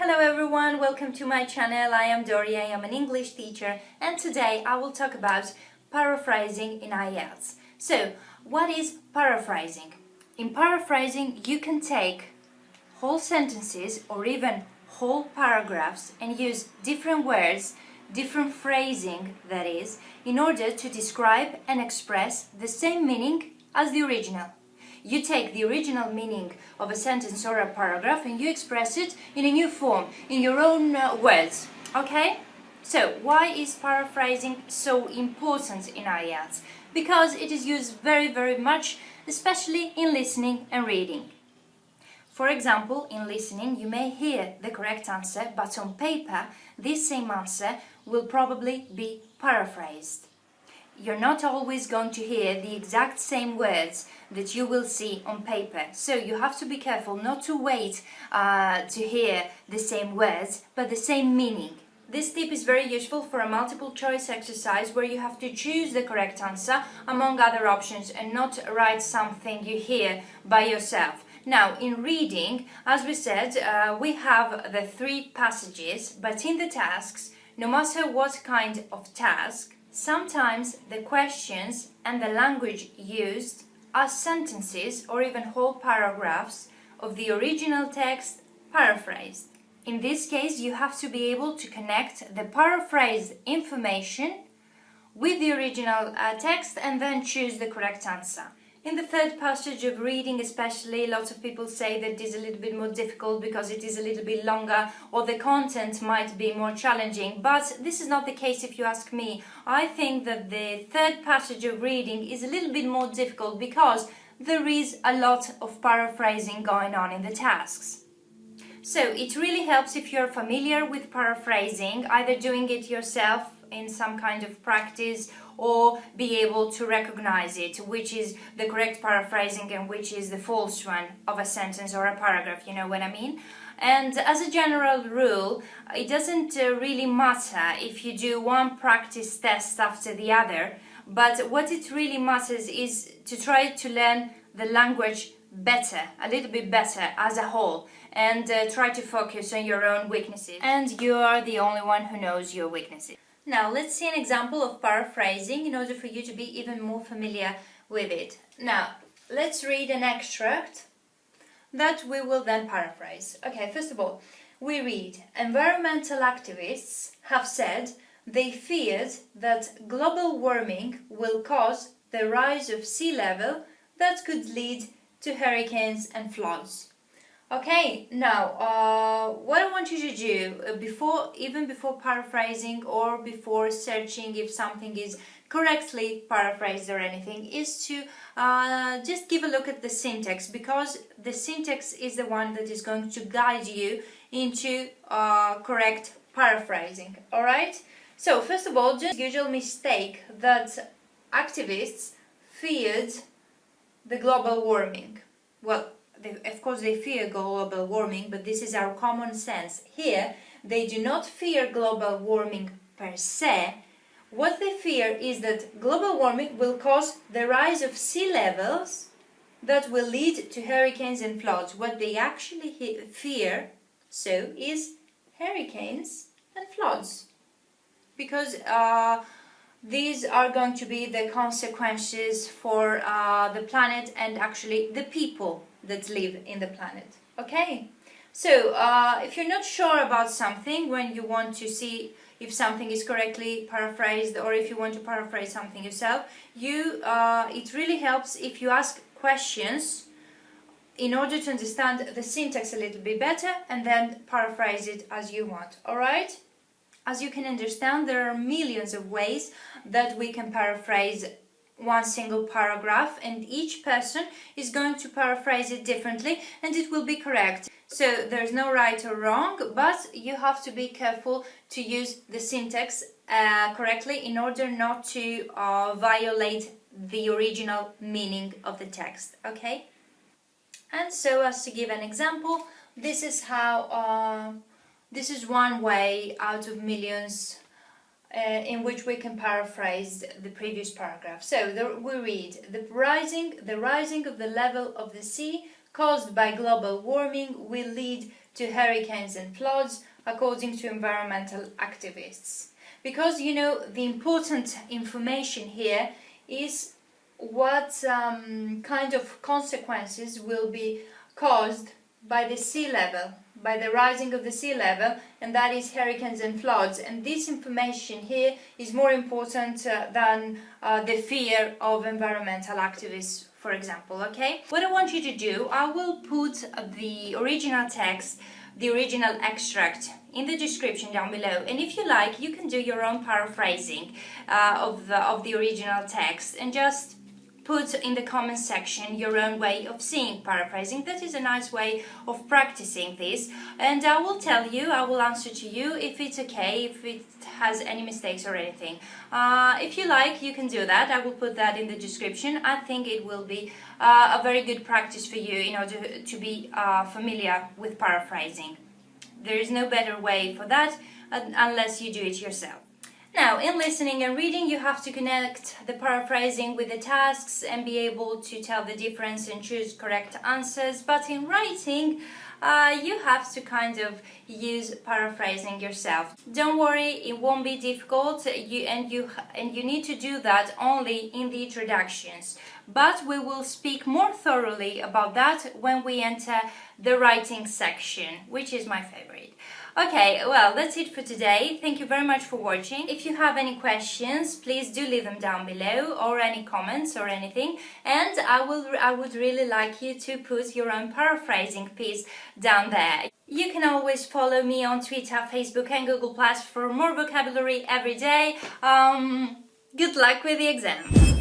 Hello everyone, welcome to my channel. I am Doria, I am an English teacher, and today I will talk about paraphrasing in IELTS. So, what is paraphrasing? In paraphrasing, you can take whole sentences or even whole paragraphs and use different words, different phrasing that is, in order to describe and express the same meaning as the original. You take the original meaning of a sentence or a paragraph and you express it in a new form, in your own words, okay? So, why is paraphrasing so important in IELTS? Because it is used very much, especially in listening and reading. For example, in listening, you may hear the correct answer, but on paper, this same answer will probably be paraphrased. You're not always going to hear the exact same words that you will see on paper. So you have to be careful not to wait to hear the same words, but the same meaning. This tip is very useful for a multiple choice exercise where you have to choose the correct answer among other options and not write something you hear by yourself. Now, in reading, as we said, we have the three passages, but in the tasks, no matter what kind of task, sometimes the questions and the language used are sentences or even whole paragraphs of the original text paraphrased. In this case, you have to be able to connect the paraphrased information with the original text and then choose the correct answer. In the third passage of reading especially, lots of people say that it is a little bit more difficult because it is a little bit longer or the content might be more challenging, but this is not the case if you ask me. I think that the third passage of reading is a little bit more difficult because there is a lot of paraphrasing going on in the tasks. So it really helps if you're familiar with paraphrasing, either doing it yourself in some kind of practice or be able to recognize it, which is the correct paraphrasing and which is the false one of a sentence or a paragraph, you know what I mean? And as a general rule, it doesn't really matter if you do one practice test after the other, but what it really matters is to try to learn the language better, a little bit better as a whole, and try to focus on your own weaknesses. And you are the only one who knows your weaknesses. Now, let's see an example of paraphrasing in order for you to be even more familiar with it. Now, let's read an extract that we will then paraphrase. Okay, first of all, we read, environmental activists have said they feared that global warming will cause the rise of sea level that could lead to hurricanes and floods. Okay, now what I want you to do even before paraphrasing or before searching if something is correctly paraphrased or anything is to just give a look at the syntax, because the syntax is the one that is going to guide you into correct paraphrasing. Alright? So first of all, just the usual mistake that activists feared the global warming. Well, of course they fear global warming, but this is our common sense. Here, they do not fear global warming per se. What they fear is that global warming will cause the rise of sea levels that will lead to hurricanes and floods. What they actually fear, so, is hurricanes and floods. Because these are going to be the consequences for the planet and actually the people that live in the planet. Okay? So, if you're not sure about something, when you want to see if something is correctly paraphrased or if you want to paraphrase something yourself, it really helps if you ask questions in order to understand the syntax a little bit better and then paraphrase it as you want. Alright? As you can understand, there are millions of ways that we can paraphrase one single paragraph, and each person is going to paraphrase it differently and it will be correct. So there's no right or wrong, but you have to be careful to use the syntax correctly in order not to violate the original meaning of the text, okay? And so, as to give an example, this is how this is one way out of millions in which we can paraphrase the previous paragraph. So we read, the rising of the level of the sea caused by global warming will lead to hurricanes and floods, according to environmental activists. Because, you know, the important information here is what kind of consequences will be caused by the sea level, by the rising of the sea level, and that is hurricanes and floods. And this information here is more important than the fear of environmental activists, for example, okay? What I want you to do, I will put the original text, the original extract in the description down below, and if you like, you can do your own paraphrasing of the original text and just put in the comment section your own way of seeing paraphrasing. That is a nice way of practicing this, and I will tell you, I will answer to you if it's okay, if it has any mistakes or anything. If you like, you can do that. I will put that in the description. I think it will be a very good practice for you in order to be familiar with paraphrasing. There is no better way for that unless you do it yourself. Now, in listening and reading, you have to connect the paraphrasing with the tasks and be able to tell the difference and choose correct answers. But in writing, you have to kind of use paraphrasing yourself. Don't worry, it won't be difficult. You need to do that only in the introductions. But we will speak more thoroughly about that when we enter the writing section, which is my favorite. Okay, well, that's it for today. Thank you very much for watching. If you have any questions, please do leave them down below, or any comments or anything. And I would really like you to put your own paraphrasing piece down there. You can always follow me on Twitter, Facebook and Google Plus for more vocabulary every day. Good luck with the exam!